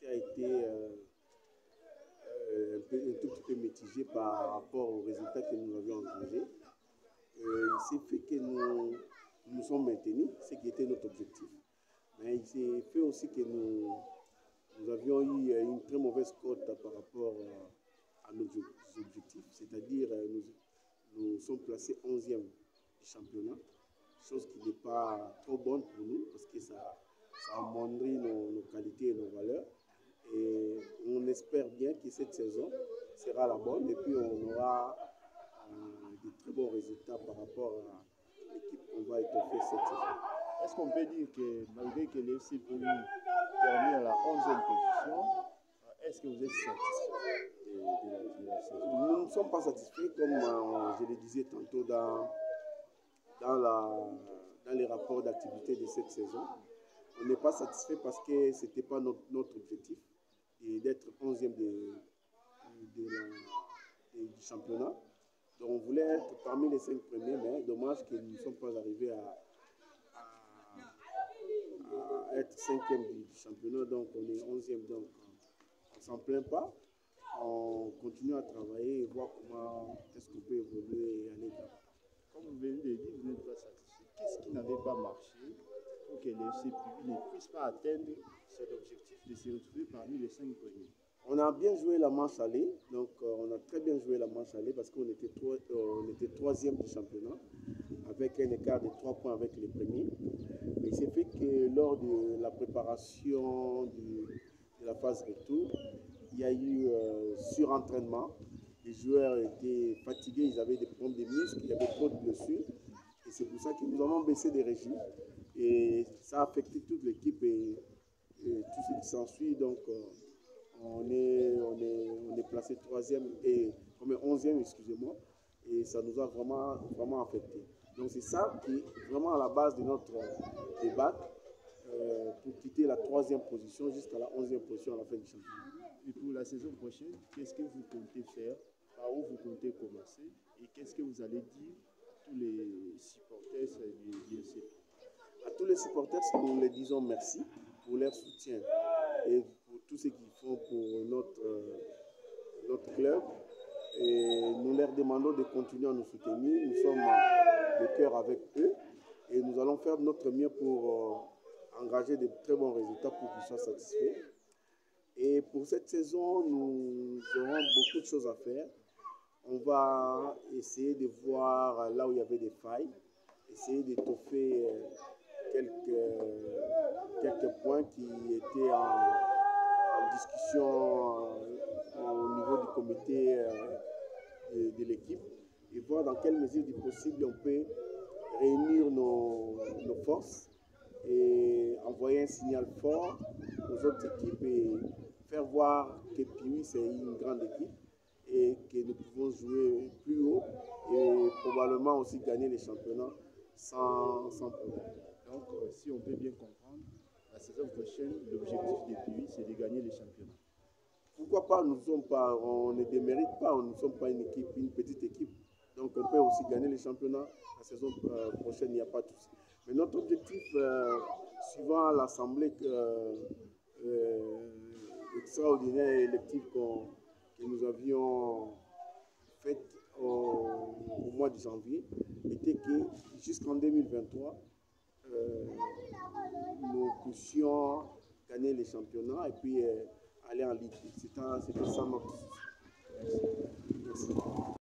sortie a été un tout petit peu mitigée par rapport aux résultats que nous avions engrangés. Il s'est fait que nous sommes maintenus, ce qui était notre objectif. Mais il s'est fait aussi que nous avions eu une très mauvaise cote par rapport à nos objectifs, c'est-à-dire nous sommes placés 11e du championnat, chose qui n'est pas trop bonne pour nous parce que ça amoindrit nos qualités et nos valeurs. Et on espère bien que cette saison sera la bonne et puis on aura de très bons résultats par rapport à l'équipe qu'on va étoffer cette saison. Est-ce qu'on peut dire que malgré que l'FC Pouilly termine à la 11e position, est-ce que vous êtes satisfait de la saison? Nous ne sommes pas satisfaits, comme je le disais tantôt dans les rapports d'activité de cette saison. On n'est pas satisfait parce que ce n'était pas notre objectif d'être 11e du championnat. Donc on voulait être parmi les 5 premiers, mais dommage que nous ne sommes pas arrivés à être 5e du championnat. Donc on est 11e, donc on ne s'en plaint pas. On continue à travailler et voir comment est-ce qu'on peut évoluer et aller de l'avant. Comme vous venez de dire, vous n'êtes pas satisfait. Qu'est-ce qui n'avait pas marché pour que l'FC Pouilly ne puisse pas atteindre cet objectif de se retrouver parmi les 5 premiers? On a bien joué la manche aller, donc on a très bien joué la manche aller parce qu'on était 3e du championnat avec un écart de 3 points avec les premiers. Mais c'est fait que lors de la préparation de la phase retour, il y a eu surentraînement. Les joueurs étaient fatigués, ils avaient des problèmes de muscles, il y avait trop de blessures. Et c'est pour ça que nous avons baissé des régimes. Et ça a affecté toute l'équipe et tout ce qui s'ensuit. Donc on est placé 3e et comme 11e, excusez-moi. Et ça nous a vraiment affecté. Donc c'est ça qui est vraiment à la base de notre débat pour quitter la 3e position jusqu'à la 11e position à la fin du championnat. Et pour la saison prochaine, qu'est-ce que vous comptez faire? Par où vous comptez commencer? Et qu'est-ce que vous allez dire à tous les supporters du FC? À tous les supporters, nous les disons merci pour leur soutien et pour tout ce qu'ils font pour notre club. Et nous leur demandons de continuer à nous soutenir. Nous sommes de cœur avec eux et nous allons faire notre mieux pour engager de très bons résultats pour qu'ils soient satisfaits. Et pour cette saison, nous aurons beaucoup de choses à faire. On va essayer de voir là où il y avait des failles, essayer d'étoffer quelques points qui étaient en discussion au niveau du comité de l'équipe et voir dans quelle mesure du possible on peut réunir nos forces et envoyer un signal fort aux autres équipes et faire voir que Piwi c'est une grande équipe et que nous pouvons jouer plus haut et probablement aussi gagner les championnats sans problème. Donc, si on peut bien comprendre, la saison prochaine, l'objectif de Piwi, c'est de gagner les championnats. Pourquoi pas? On ne démérite pas, nous ne sommes pas une petite équipe. Donc on peut aussi gagner les championnats la saison prochaine, il n'y a pas de souci. Mais notre objectif, suivant l'assemblée extraordinaire et élective que nous avions faite au mois de janvier, était que jusqu'en 2023, nous puissions gagner les championnats et puis aller en Ligue. C'était ça notre